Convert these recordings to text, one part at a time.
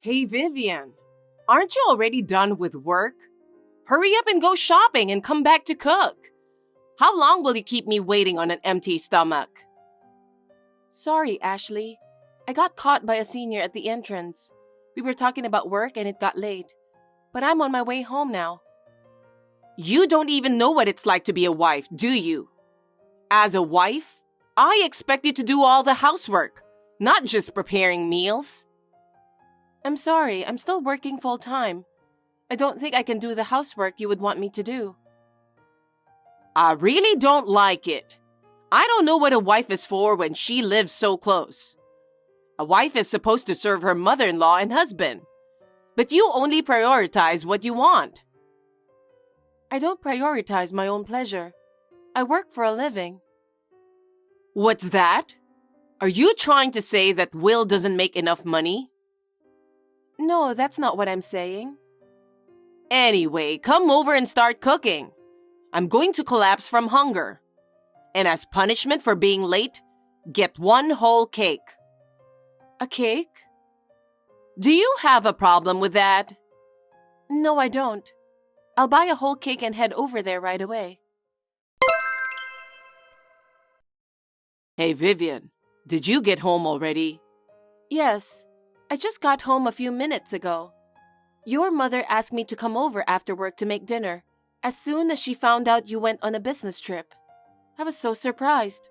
Hey Vivian, aren't you already done with work? Hurry up and go shopping and come back to cook. How long will you keep me waiting on an empty stomach? Sorry, Ashley. I got caught by a senior at the entrance. We were talking about work and it got late. But I'm on my way home now. You don't even know what it's like to be a wife, do you? As a wife, I expect you to do all the housework, not just preparing meals. I'm sorry, I'm still working full-time. I don't think I can do the housework you would want me to do. I really don't like it. I don't know what a wife is for when she lives so close. A wife is supposed to serve her mother-in-law and husband. But you only prioritize what you want. I don't prioritize my own pleasure. I work for a living. What's that? Are you trying to say that Will doesn't make enough money? No, that's not what I'm saying. Anyway, come over and start cooking. I'm going to collapse from hunger. And as punishment for being late, get one whole cake. A cake? Do you have a problem with that? No, I don't. I'll buy a whole cake and head over there right away. Hey Vivian, did you get home already? Yes, I just got home a few minutes ago. Your mother asked me to come over after work to make dinner, as soon as she found out you went on a business trip. I was so surprised.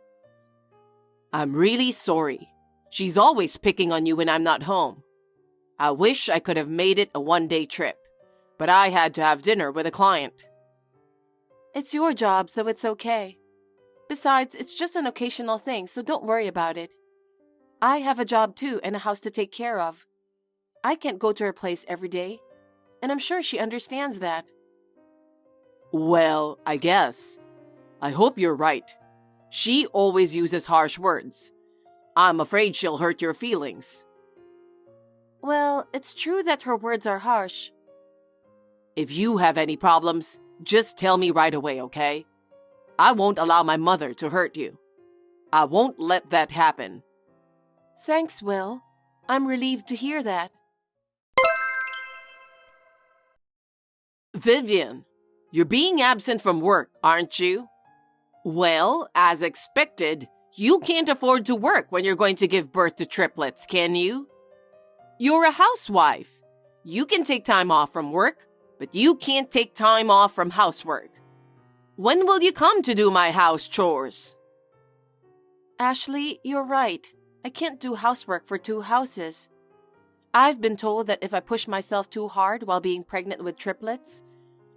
I'm really sorry. She's always picking on you when I'm not home. I wish I could have made it a one-day trip, but I had to have dinner with a client. It's your job, so it's okay. Besides, it's just an occasional thing, so don't worry about it. I have a job too and a house to take care of. I can't go to her place every day, and I'm sure she understands that. Well, I guess. I hope you're right. She always uses harsh words. I'm afraid she'll hurt your feelings. Well, it's true that her words are harsh. If you have any problems, just tell me right away, okay? I won't allow my mother to hurt you. I won't let that happen. Thanks, Will. I'm relieved to hear that. Vivian, you're being absent from work, aren't you? Well, as expected, you can't afford to work when you're going to give birth to triplets, can you? You're a housewife. You can take time off from work, but you can't take time off from housework. When will you come to do my house chores? Ashley, you're right. I can't do housework for 2 houses. I've been told that if I push myself too hard while being pregnant with triplets,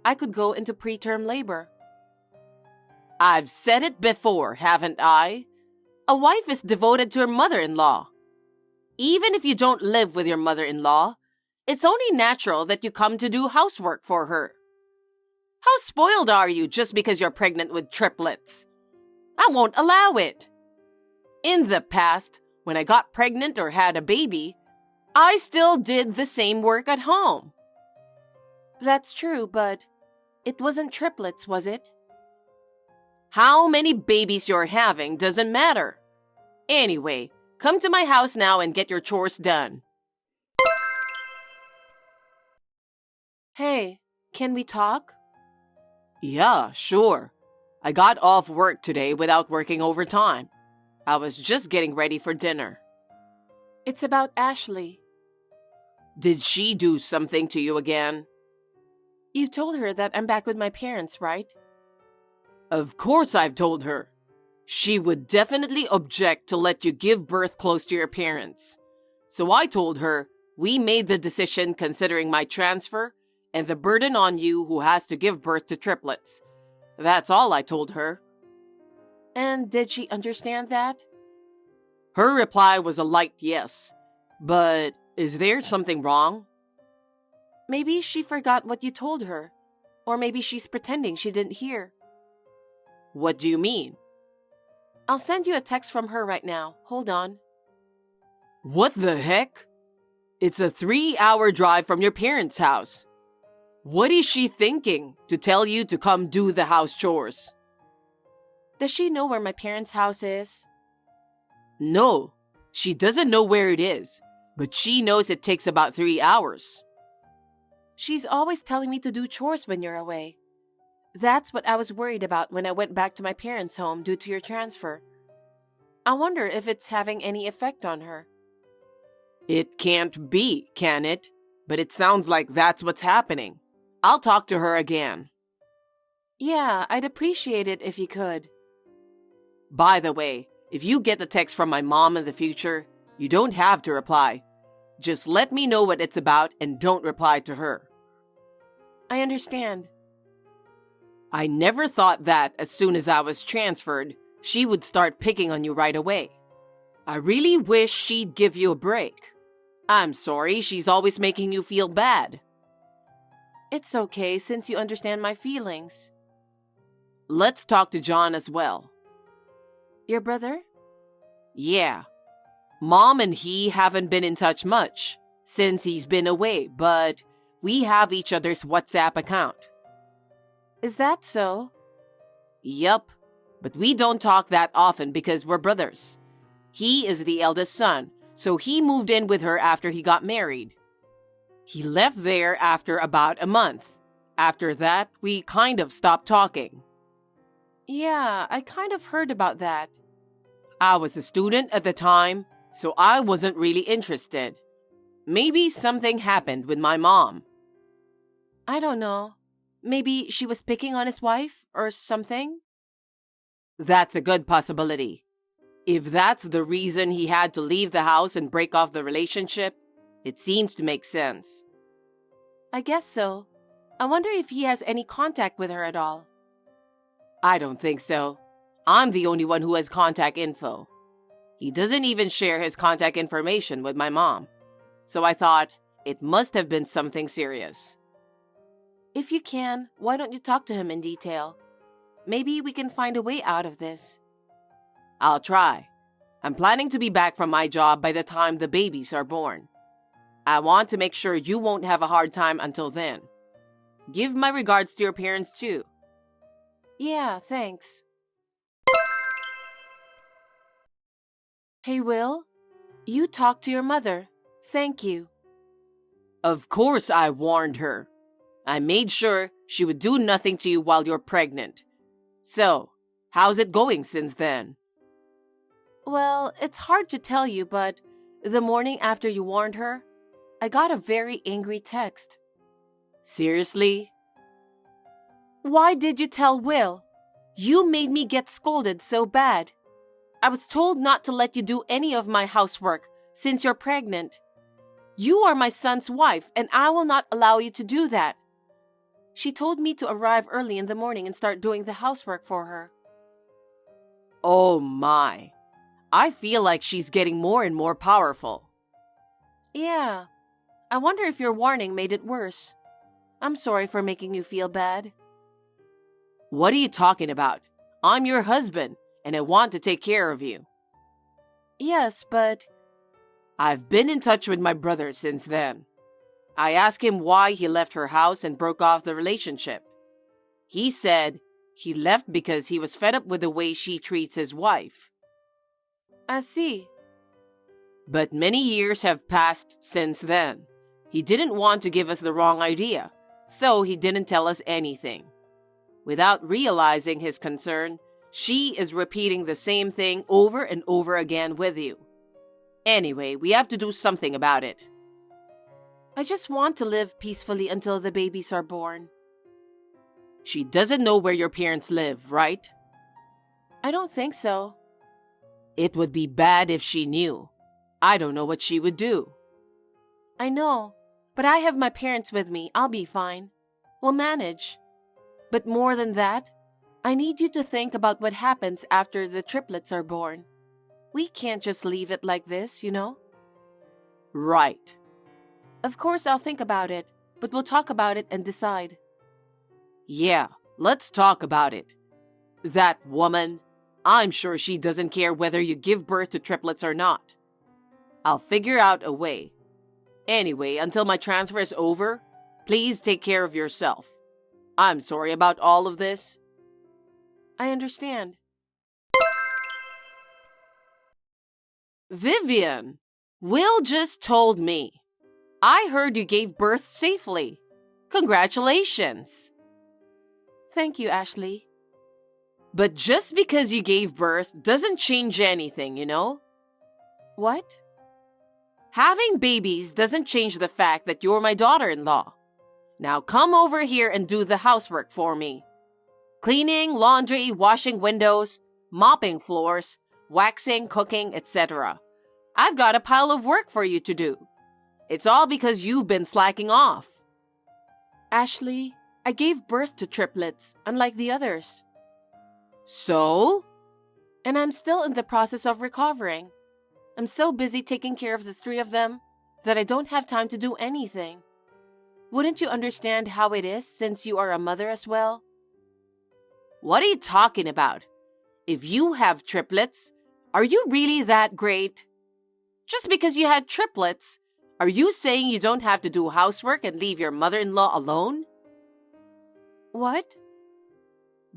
I could go into preterm labor. I've said it before, haven't I? A wife is devoted to her mother-in-law. Even if you don't live with your mother-in-law, it's only natural that you come to do housework for her. How spoiled are you just because you're pregnant with triplets? I won't allow it. In the past, when I got pregnant or had a baby, I still did the same work at home. That's true, but it wasn't triplets, was it? How many babies you're having doesn't matter. Anyway, come to my house now and get your chores done. Hey, can we talk? Yeah, sure. I got off work today without working overtime. I was just getting ready for dinner. It's about Ashley. Did she do something to you again? You told her that I'm back with my parents, right? Of course I've told her. She would definitely object to let you give birth close to your parents. So I told her we made the decision considering my transfer and the burden on you who has to give birth to triplets. That's all I told her. And did she understand that? Her reply was a light yes. But is there something wrong? Maybe she forgot what you told her. Or maybe she's pretending she didn't hear. What do you mean? I'll send you a text from her right now. Hold on. What the heck? It's a 3-hour drive from your parents' house. What is she thinking to tell you to come do the house chores? Does she know where my parents' house is? No, she doesn't know where it is. But she knows it takes about 3 hours. She's always telling me to do chores when you're away. That's what I was worried about when I went back to my parents' home due to your transfer. I wonder if it's having any effect on her. It can't be, can it? But it sounds like that's what's happening. I'll talk to her again. Yeah, I'd appreciate it if you could. By the way, if you get a text from my mom in the future, you don't have to reply. Just let me know what it's about and don't reply to her. I understand. I never thought that as soon as I was transferred, she would start picking on you right away. I really wish she'd give you a break. I'm sorry she's always making you feel bad. It's okay since you understand my feelings. Let's talk to John as well. Your brother? Yeah. Mom and he haven't been in touch much since he's been away, but we have each other's WhatsApp account. Is that so? Yup, but we don't talk that often because we're brothers. He is the eldest son, so he moved in with her after he got married. He left there after about a month. After that, we kind of stopped talking. Yeah, I kind of heard about that. I was a student at the time, so I wasn't really interested. Maybe something happened with my mom. I don't know. Maybe she was picking on his wife or something? That's a good possibility. If that's the reason he had to leave the house and break off the relationship, it seems to make sense. I guess so. I wonder if he has any contact with her at all. I don't think so. I'm the only one who has contact info. He doesn't even share his contact information with my mom. So I thought it must have been something serious. If you can, why don't you talk to him in detail? Maybe we can find a way out of this. I'll try. I'm planning to be back from my job by the time the babies are born. I want to make sure you won't have a hard time until then. Give my regards to your parents too. Yeah, thanks. Hey, Will, you talked to your mother. Thank you. Of course I warned her. I made sure she would do nothing to you while you're pregnant. So, how's it going since then? Well, it's hard to tell you, but the morning after you warned her, I got a very angry text. Seriously? Why did you tell Will? You made me get scolded so bad. I was told not to let you do any of my housework since you're pregnant. You are my son's wife, and I will not allow you to do that. She told me to arrive early in the morning and start doing the housework for her. Oh my. I feel like she's getting more and more powerful. Yeah. I wonder if your warning made it worse. I'm sorry for making you feel bad. What are you talking about? I'm your husband, and I want to take care of you. Yes, but... I've been in touch with my brother since then. I asked him why he left her house and broke off the relationship. He said he left because he was fed up with the way she treats his wife. I see. But many years have passed since then. He didn't want to give us the wrong idea, so he didn't tell us anything. Without realizing his concern, she is repeating the same thing over and over again with you. Anyway, we have to do something about it. I just want to live peacefully until the babies are born. She doesn't know where your parents live, right? I don't think so. It would be bad if she knew. I don't know what she would do. I know, but I have my parents with me. I'll be fine. We'll manage. But more than that, I need you to think about what happens after the triplets are born. We can't just leave it like this, you know? Right. Of course I'll think about it, but we'll talk about it and decide. Yeah, let's talk about it. That woman, I'm sure she doesn't care whether you give birth to triplets or not. I'll figure out a way. Anyway, until my transfer is over, please take care of yourself. I'm sorry about all of this. I understand. Vivian! Will just told me. I heard you gave birth safely. Congratulations. Thank you, Ashley. But just because you gave birth doesn't change anything, you know? What? Having babies doesn't change the fact that you're my daughter-in-law. Now come over here and do the housework for me. Cleaning, laundry, washing windows, mopping floors, waxing, cooking, etc. I've got a pile of work for you to do. It's all because you've been slacking off. Ashley, I gave birth to triplets, unlike the others. So? And I'm still in the process of recovering. I'm so busy taking care of the 3 of them that I don't have time to do anything. Wouldn't you understand how it is since you are a mother as well? What are you talking about? If you have triplets, are you really that great? Just because you had triplets, are you saying you don't have to do housework and leave your mother-in-law alone? What?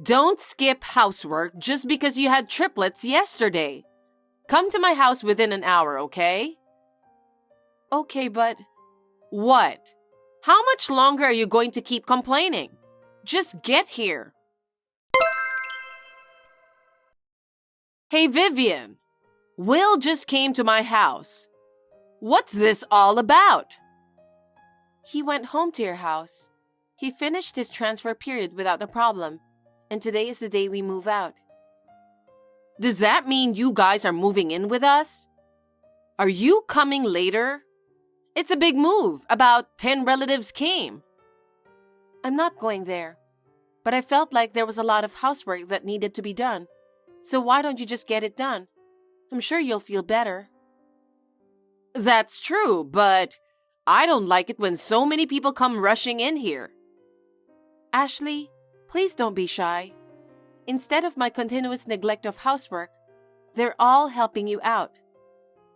Don't skip housework just because you had triplets yesterday. Come to my house within an hour, okay? Okay, but... What? How much longer are you going to keep complaining? Just get here. Hey, Vivian. Will just came to my house. What's this all about? He went home to your house. He finished his transfer period without a problem, and today is the day we move out. Does that mean you guys are moving in with us? Are you coming later? It's a big move. About 10 relatives came. I'm not going there, but I felt like there was a lot of housework that needed to be done. So why don't you just get it done? I'm sure you'll feel better. That's true, but I don't like it when so many people come rushing in here. Ashley, please don't be shy. Instead of my continuous neglect of housework, they're all helping you out.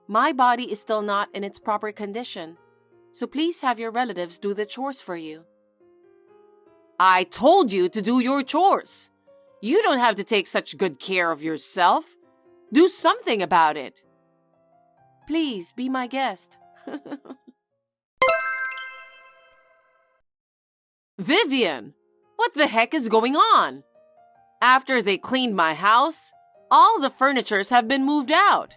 My body is still not in its proper condition, so please have your relatives do the chores for you. I told you to do your chores. You don't have to take such good care of yourself. Do something about it. Please be my guest. Vivian, what the heck is going on? After they cleaned my house, all the furnitures have been moved out.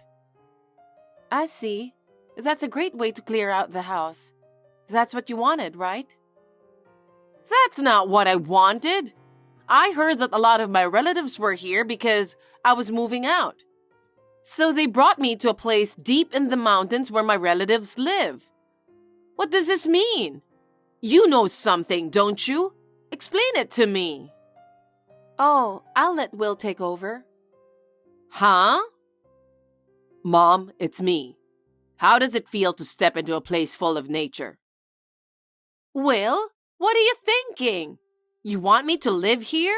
I see. That's a great way to clear out the house. That's what you wanted, right? That's not what I wanted. I heard that a lot of my relatives were here because I was moving out. So they brought me to a place deep in the mountains where my relatives live. What does this mean? You know something, don't you? Explain it to me. Oh, I'll let Will take over. Huh? Mom, it's me. How does it feel to step into a place full of nature? Will, what are you thinking? You want me to live here?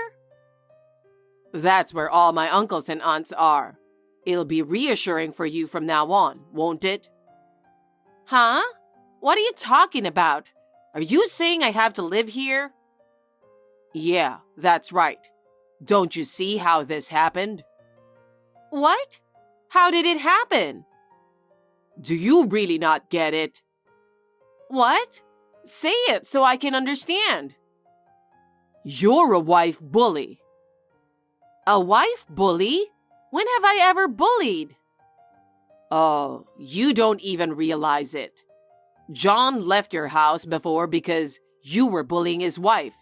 That's where all my uncles and aunts are. It'll be reassuring for you from now on, won't it? Huh? What are you talking about? Are you saying I have to live here? Yeah, that's right. Don't you see how this happened? What? How did it happen? Do you really not get it? What? Say it so I can understand. You're a wife bully. A wife bully? When have I ever bullied? Oh, you don't even realize it. John left your house before because you were bullying his wife.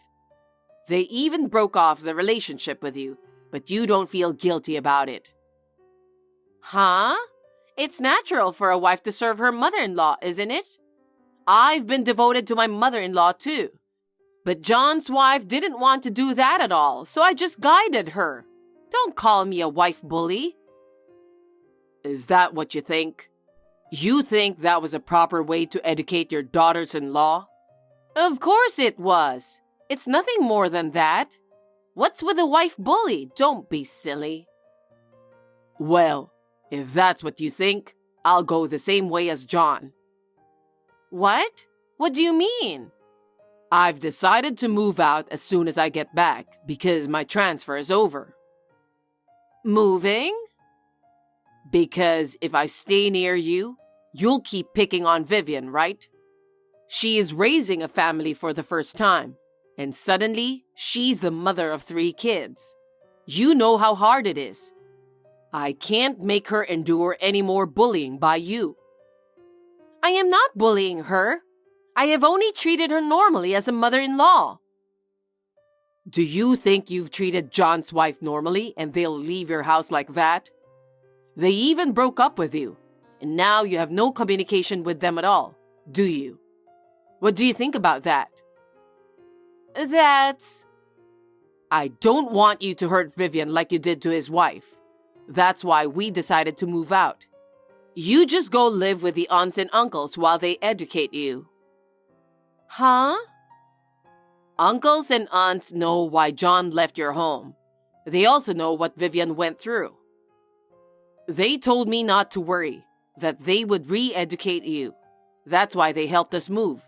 They even broke off the relationship with you, but you don't feel guilty about it. Huh? It's natural for a wife to serve her mother-in-law, isn't it? I've been devoted to my mother-in-law too. But John's wife didn't want to do that at all, so I just guided her. Don't call me a wife bully. Is that what you think? You think that was a proper way to educate your daughters-in-law? Of course it was. It's nothing more than that. What's with a wife bully? Don't be silly. Well, if that's what you think, I'll go the same way as John. What? What do you mean? I've decided to move out as soon as I get back because my transfer is over. Moving? Because if I stay near you, You'll keep picking on Vivian, right? She is raising a family for the first time, and suddenly she's the mother of 3 kids. You know how hard it is. I can't make her endure any more bullying by you. I am not bullying her. I have only treated her normally as a mother-in-law. Do you think you've treated John's wife normally and they'll leave your house like that? They even broke up with you, and now you have no communication with them at all, do you? What do you think about that? That's... I don't want you to hurt Vivian like you did to his wife. That's why we decided to move out. You just go live with the aunts and uncles while they educate you. Huh? Uncles and aunts know why John left your home. They also know what Vivian went through. They told me not to worry, that they would re-educate you. That's why they helped us move.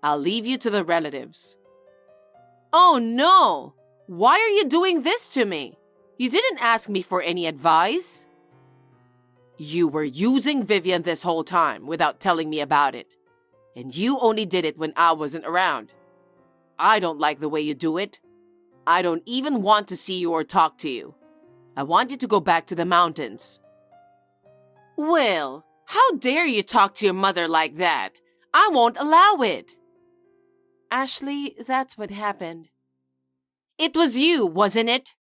I'll leave you to the relatives. Oh no! Why are you doing this to me? You didn't ask me for any advice. You were using Vivian this whole time without telling me about it. And you only did it when I wasn't around. I don't like the way you do it. I don't even want to see you or talk to you. I want you to go back to the mountains. Will, how dare you talk to your mother like that? I won't allow it. Ashley, that's what happened. It was you, wasn't it?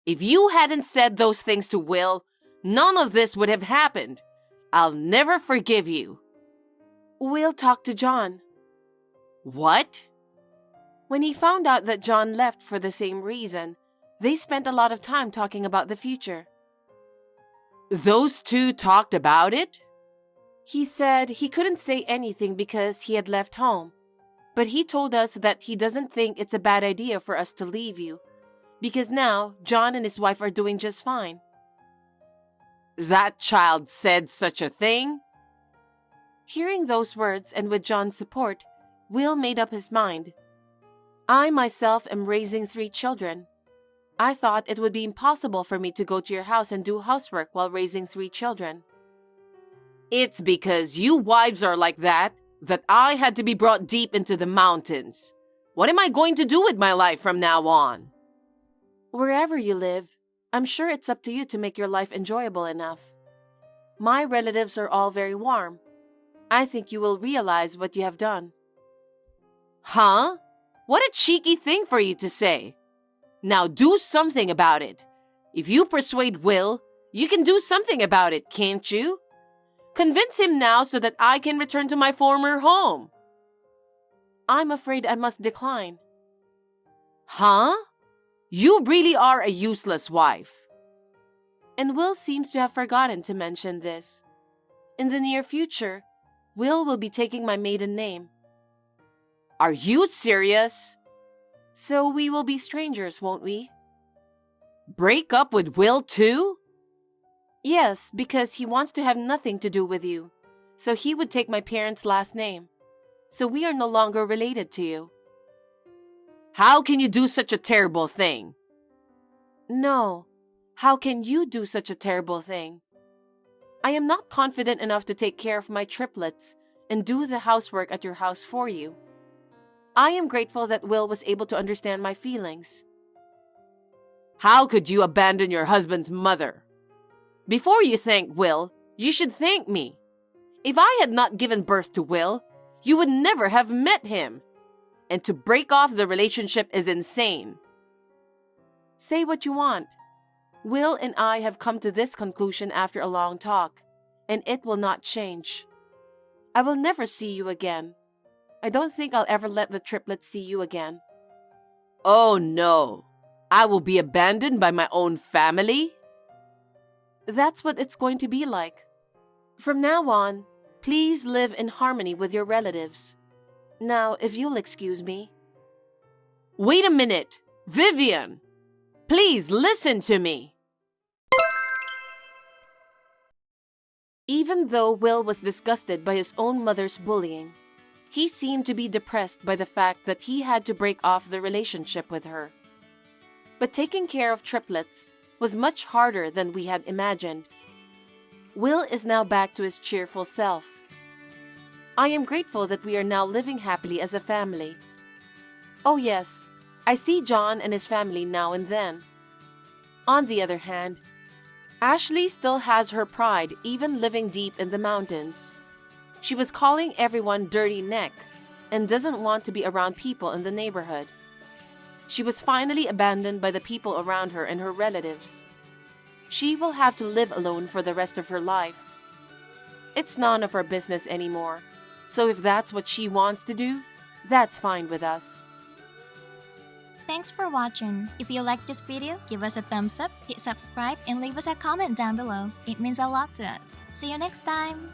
If you hadn't said those things to Will, none of this would have happened. I'll never forgive you. Will talked to John. What? When he found out that John left for the same reason, they spent a lot of time talking about the future. Those 2 talked about it? He said he couldn't say anything because he had left home. But he told us that he doesn't think it's a bad idea for us to leave you, because now John and his wife are doing just fine. That child said such a thing? Hearing those words and with John's support, Will made up his mind. I myself am raising 3 children. I thought it would be impossible for me to go to your house and do housework while raising 3 children. It's because you wives are like that I had to be brought deep into the mountains. What am I going to do with my life from now on? Wherever you live, I'm sure it's up to you to make your life enjoyable enough. My relatives are all very warm. I think you will realize what you have done. Huh? What a cheeky thing for you to say. Now do something about it. If you persuade Will, you can do something about it, can't you? Convince him now so that I can return to my former home. I'm afraid I must decline. Huh? You really are a useless wife. And Will seems to have forgotten to mention this. In the near future, Will be taking my maiden name. Are you serious? So we will be strangers, won't we? Break up with Will too? Yes, because he wants to have nothing to do with you. So he would take my parents' last name. So we are no longer related to you. How can you do such a terrible thing? No. How can you do such a terrible thing? I am not confident enough to take care of my triplets and do the housework at your house for you. I am grateful that Will was able to understand my feelings. How could you abandon your husband's mother? Before you thank Will, you should thank me. If I had not given birth to Will, you would never have met him. And to break off the relationship is insane. Say what you want. Will and I have come to this conclusion after a long talk, and it will not change. I will never see you again. I don't think I'll ever let the triplets see you again. Oh no, I will be abandoned by my own family? That's what it's going to be like. From now on, please live in harmony with your relatives. Now, if you'll excuse me. Wait a minute, Vivian! Please listen to me. Even though Will was disgusted by his own mother's bullying, he seemed to be depressed by the fact that he had to break off the relationship with her. But taking care of triplets was much harder than we had imagined. Will is now back to his cheerful self. I am grateful that we are now living happily as a family. Oh yes, I see John and his family now and then. On the other hand, Ashley still has her pride even living deep in the mountains. She was calling everyone dirty neck and doesn't want to be around people in the neighborhood. She was finally abandoned by the people around her and her relatives. She will have to live alone for the rest of her life. It's none of our business anymore, so if that's what she wants to do, that's fine with us. Thanks for watching. If you liked this video, give us a thumbs up, hit subscribe, and leave us a comment down below. It means a lot to us. See you next time!